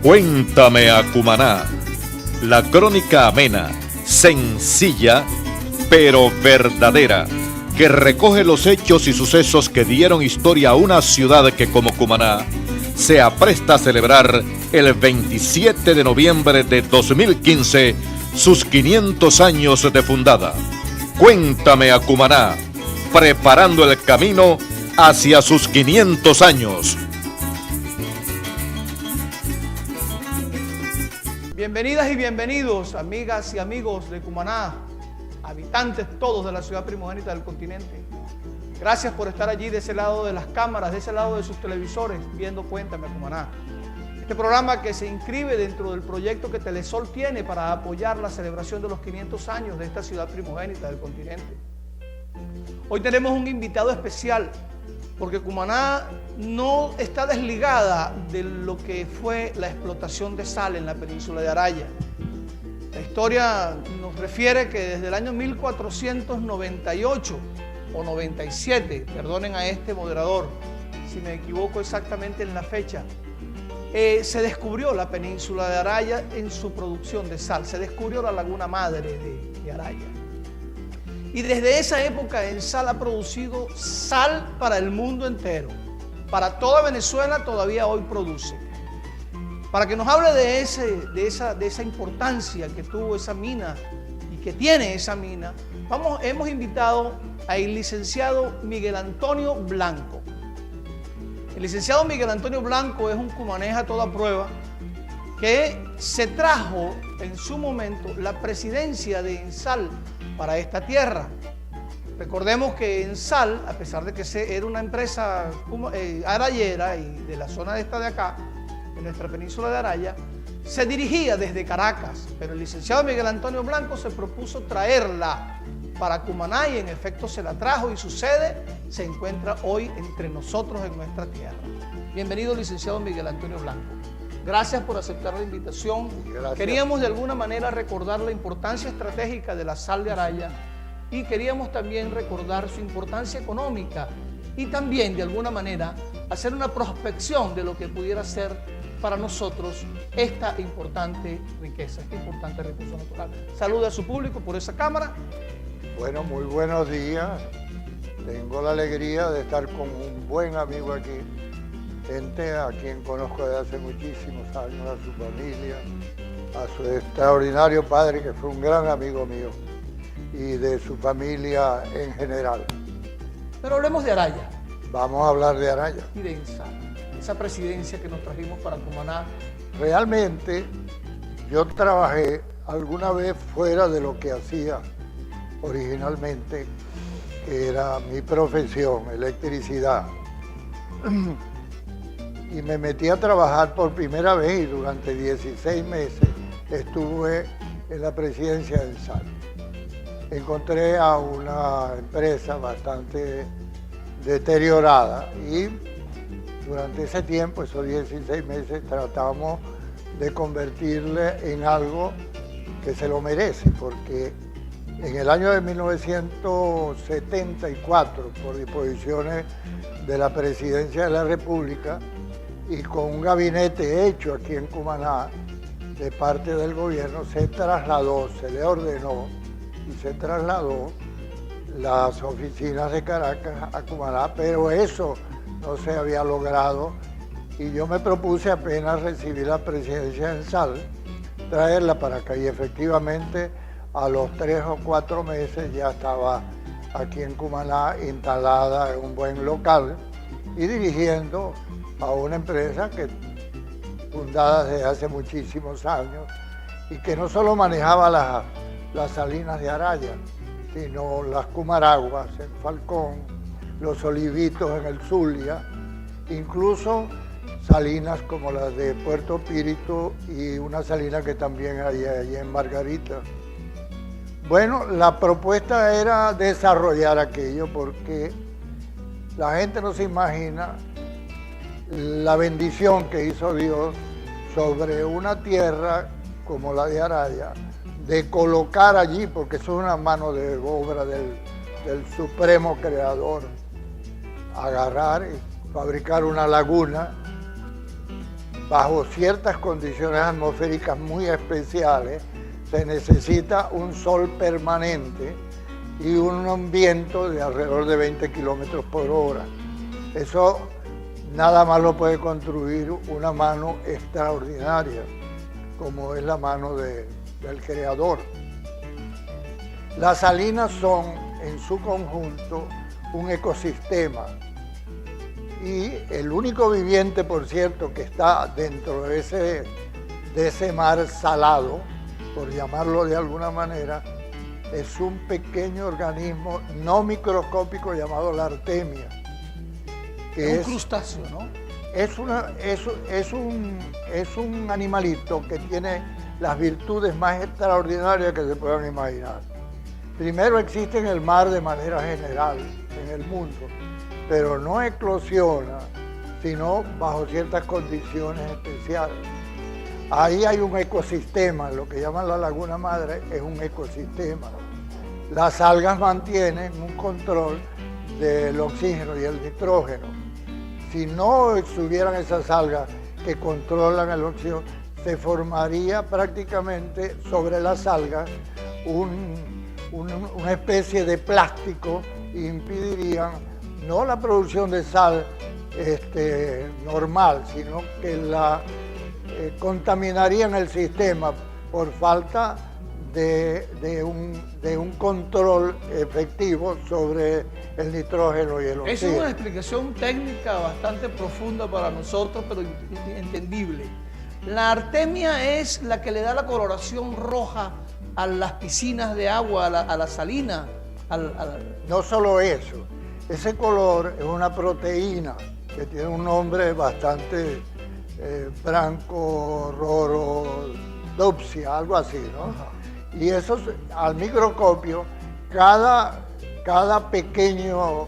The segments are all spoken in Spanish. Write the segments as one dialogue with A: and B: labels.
A: Cuéntame a Cumaná, la crónica amena, sencilla, pero verdadera, que recoge los hechos y sucesos que dieron historia a una ciudad que como Cumaná se apresta a celebrar el 27 de noviembre de 2015 sus 500 años de fundada. Cuéntame a Cumaná, preparando el camino hacia sus 500 años.
B: Bienvenidas y bienvenidos, amigas y amigos de Cumaná, habitantes todos de la ciudad primogénita del continente. Gracias por estar allí de ese lado de las cámaras, de ese lado de sus televisores, viendo Cuéntame a Cumaná. Este programa que se inscribe dentro del proyecto que Telesol tiene para apoyar la celebración de los 500 años de esta ciudad primogénita del continente. Hoy tenemos un invitado especial, porque Cumaná no está desligada de lo que fue la explotación de sal en la península de Araya. La historia nos refiere que desde el año 1498 o 97, perdonen a este moderador si me equivoco exactamente en la fecha, se descubrió la península de Araya en su producción de sal, se descubrió la laguna madre de Araya. Y desde esa época Ensal ha producido sal para el mundo entero. Para toda Venezuela todavía hoy produce. Para que nos hable de esa importancia que tuvo esa mina y que tiene esa mina, hemos invitado al licenciado Miguel Antonio Blanco. El licenciado Miguel Antonio Blanco es un cumaneja a toda prueba que se trajo en su momento la presidencia de Ensal para esta tierra. Recordemos que Ensal, a pesar de que era una empresa arayera y de la zona de acá, de nuestra península de Araya, se dirigía desde Caracas, pero el licenciado Miguel Antonio Blanco se propuso traerla para Cumaná y en efecto se la trajo y su sede se encuentra hoy entre nosotros en nuestra tierra. Bienvenido, licenciado Miguel Antonio Blanco. Gracias por aceptar la invitación.
C: Gracias.
B: Queríamos de alguna manera recordar la importancia estratégica de la sal de Araya y queríamos también recordar su importancia económica y también de alguna manera hacer una prospección de lo que pudiera ser para nosotros esta importante riqueza, este importante recurso natural. Saluda a su público por esa cámara.
C: Bueno, muy buenos días. Tengo la alegría de estar con un buen amigo aquí. Gente a quien conozco desde hace muchísimos años, a su familia, a su extraordinario padre, que fue un gran amigo mío, y de su familia en general.
B: Pero hablemos de Araya.
C: Vamos a hablar de Araya.
B: Y de Ensal, esa presidencia que nos trajimos para Cumaná.
C: Realmente, yo trabajé alguna vez fuera de lo que hacía originalmente, que era mi profesión, electricidad. Y me metí a trabajar por primera vez y durante 16 meses estuve en la presidencia de Ensal. Encontré a una empresa bastante deteriorada y durante ese tiempo, esos 16 meses, tratamos de convertirle en algo que se lo merece, porque en el año de 1974, por disposiciones de la Presidencia de la República, y con un gabinete hecho aquí en Cumaná, de parte del gobierno, se trasladó, se le ordenó y se trasladó las oficinas de Caracas a Cumaná, pero eso no se había logrado y yo me propuse apenas recibir la presidencia de Ensal, traerla para acá y efectivamente a los 3 o 4 meses ya estaba aquí en Cumaná instalada en un buen local y dirigiendo a una empresa que fundada desde hace muchísimos años y que no solo manejaba las salinas de Araya, sino las Cumaraguas en Falcón, los Olivitos en el Zulia, incluso salinas como las de Puerto Píritu y una salina que también hay allí en Margarita. Bueno, la propuesta era desarrollar aquello porque la gente no se imagina la bendición que hizo Dios sobre una tierra como la de Araya, de colocar allí, porque eso es una mano de obra del supremo creador, agarrar y fabricar una laguna bajo ciertas condiciones atmosféricas muy especiales, se necesita un sol permanente y un viento de alrededor de 20 kilómetros por hora. Eso nada más lo puede construir una mano extraordinaria, como es la mano del creador. Las salinas son, en su conjunto, un ecosistema. Y el único viviente, por cierto, que está dentro de ese mar salado, por llamarlo de alguna manera, es un pequeño organismo no microscópico llamado la artemia.
B: Que es un crustáceo, ¿no?
C: Es un animalito que tiene las virtudes más extraordinarias que se puedan imaginar. Primero, existe en el mar de manera general, en el mundo, pero no eclosiona, sino bajo ciertas condiciones especiales. Ahí hay un ecosistema, lo que llaman la laguna madre es un ecosistema. Las algas mantienen un control del oxígeno y el nitrógeno. Si no estuvieran esas algas que controlan el oxígeno, se formaría prácticamente sobre las algas una especie de plástico e impedirían no la producción de sal normal, sino que la contaminarían el sistema por falta de un control efectivo sobre el nitrógeno y el oxígeno.
B: Es una explicación técnica bastante profunda para nosotros, pero entendible. La artemia es la que le da la coloración roja a las piscinas de agua, a la salina.
C: No solo eso, ese color es una proteína que tiene un nombre bastante Brancorrhorodopsia, algo así, ¿no? Ajá. Y eso, al microscopio, cada pequeño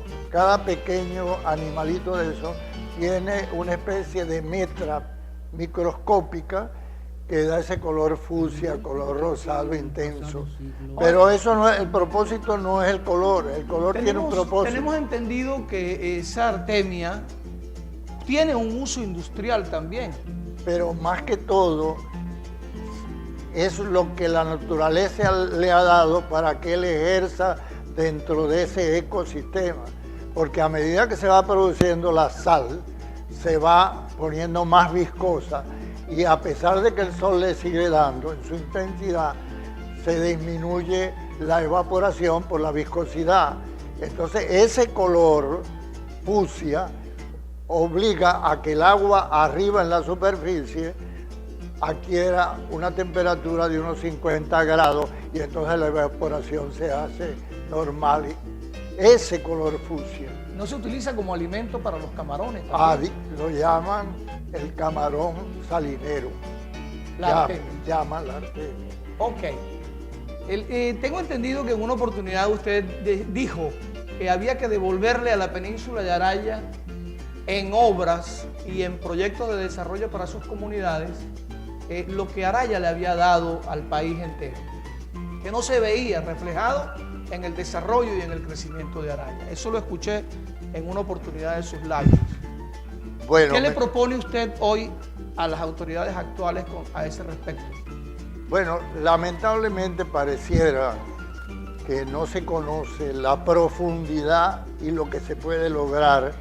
C: animalito de eso tiene una especie de metra microscópica que da ese color fucsia, color rosado intenso. Pero eso no es, el propósito no es el color tiene un propósito.
B: Tenemos entendido que esa artemia tiene un uso industrial también.
C: Pero más que todo, es lo que la naturaleza le ha dado para que él ejerza dentro de ese ecosistema. Porque a medida que se va produciendo la sal, se va poniendo más viscosa y a pesar de que el sol le sigue dando en su intensidad, se disminuye la evaporación por la viscosidad. Entonces ese color fucsia obliga a que el agua arriba en la superficie adquiera una temperatura de unos 50 grados y entonces la evaporación se hace normal. Ese color fucsia.
B: ¿No se utiliza como alimento para los camarones
C: también? Lo llaman el camarón salinero.
B: La artemia.
C: Llaman la artemia.
B: Ok. Tengo entendido que en una oportunidad usted dijo que había que devolverle a la península de Araya en obras y en proyectos de desarrollo para sus comunidades lo que Araya le había dado al país entero, que no se veía reflejado en el desarrollo y en el crecimiento de Araya. Eso lo escuché en una oportunidad de sus labios. Bueno, ¿qué le propone usted hoy a las autoridades actuales a ese respecto?
C: Bueno, lamentablemente pareciera que no se conoce la profundidad y lo que se puede lograr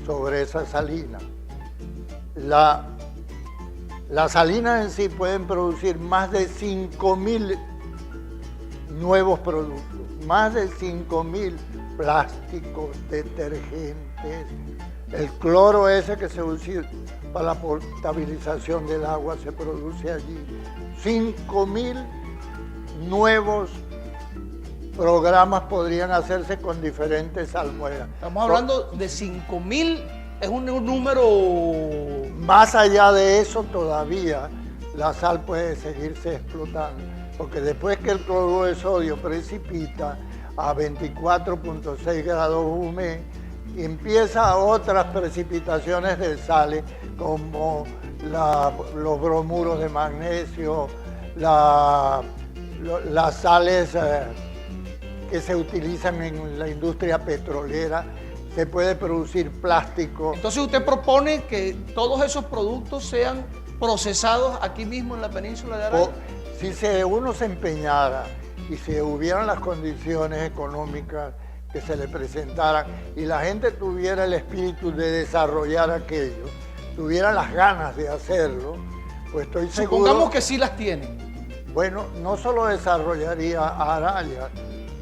C: sobre esa salina. Las salinas en sí pueden producir más de 5.000 nuevos productos, más de 5.000 plásticos, detergentes, el cloro ese que se usa para la potabilización del agua se produce allí. 5.000 nuevos programas podrían hacerse con diferentes salmueras.
B: Estamos hablando de 5.000, es un número...
C: Más allá de eso todavía la sal puede seguirse explotando, porque después que el cloruro de sodio precipita a 24.6 grados UM, empieza otras precipitaciones de sales como los bromuros de magnesio, las sales que se utilizan en la industria petrolera, se puede producir plástico.
B: Entonces usted propone que todos esos productos sean procesados aquí mismo en la península de Araya.
C: Si uno se empeñara y si hubieran las condiciones económicas que se le presentaran y la gente tuviera el espíritu de desarrollar aquello, tuviera las ganas de hacerlo, pues estoy seguro...
B: Supongamos que sí las tienen.
C: Bueno, no solo desarrollaría a Araya,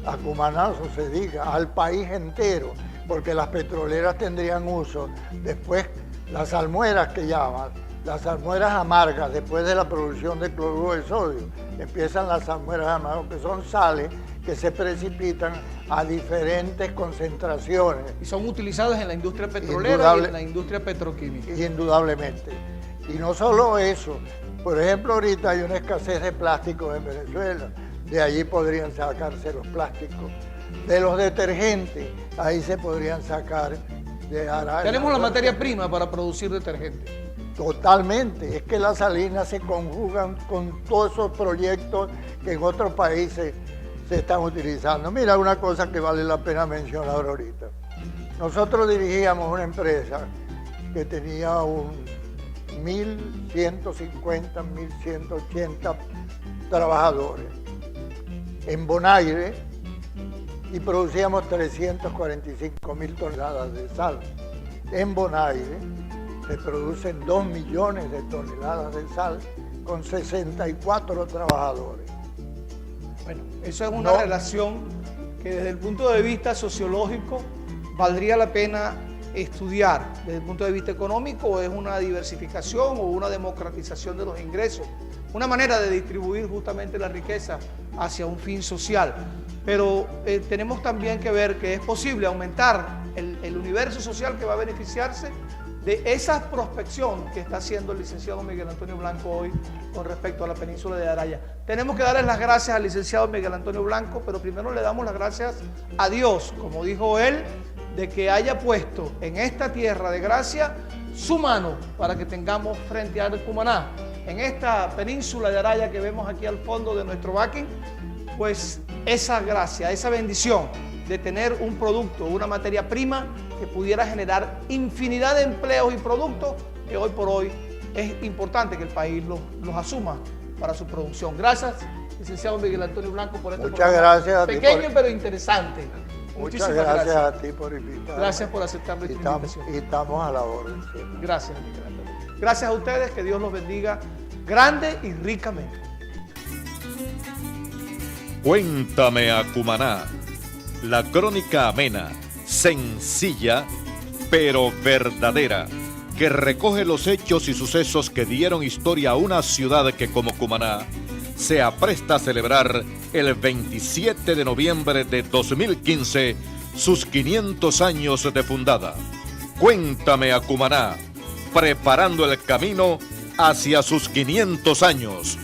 C: a Cumaná, se diga, al país entero, porque las petroleras tendrían uso. Después, las salmueras que llaman, las salmueras amargas, después de la producción de cloruro de sodio, empiezan las salmueras amargas, que son sales que se precipitan a diferentes concentraciones.
B: Y son utilizadas en la industria petrolera y en la industria petroquímica.
C: Indudablemente. Y no solo eso, por ejemplo, ahorita hay una escasez de plásticos en Venezuela, de allí podrían sacarse los plásticos. De los detergentes, ahí se podrían sacar de Araya.
B: Tenemos la materia prima para producir detergente.
C: Totalmente, es que las salinas se conjugan con todos esos proyectos que en otros países se están utilizando. Mira, una cosa que vale la pena mencionar ahorita. Nosotros dirigíamos una empresa que tenía 1.150, 1.180 trabajadores en Bonaire y producíamos 345.000 toneladas de sal. En Bonaire se producen 2 millones de toneladas de sal con 64 trabajadores.
B: Bueno, eso es una relación que desde el punto de vista sociológico valdría la pena estudiar. Desde el punto de vista económico es una diversificación o una democratización de los ingresos, una manera de distribuir justamente la riqueza hacia un fin social. Pero tenemos también que ver que es posible aumentar el universo social que va a beneficiarse de esa prospección que está haciendo el licenciado Miguel Antonio Blanco hoy con respecto a la península de Araya. Tenemos que darles las gracias al licenciado Miguel Antonio Blanco, pero primero le damos las gracias a Dios, como dijo él, de que haya puesto en esta tierra de gracia su mano para que tengamos frente a Cumaná, en esta península de Araya que vemos aquí al fondo de nuestro backing, pues esa gracia, esa bendición de tener un producto, una materia prima que pudiera generar infinidad de empleos y productos que hoy por hoy es importante que el país los asuma para su producción. Gracias, licenciado Miguel Antonio Blanco, por este
C: Muchas gracias a ti
B: pequeño pero interesante.
C: Muchas gracias a ti por invitarme.
B: Gracias por aceptar nuestra invitación.
C: Y estamos a la orden siempre.
B: Gracias, Miguel Antonio. Gracias a ustedes, que Dios los bendiga grande y ricamente.
A: Cuéntame a Cumaná, la crónica amena, sencilla, pero verdadera, que recoge los hechos y sucesos que dieron historia a una ciudad que, como Cumaná, se apresta a celebrar el 27 de noviembre de 2015 sus 500 años de fundada. Cuéntame a Cumaná, preparando el camino hacia sus 500 años.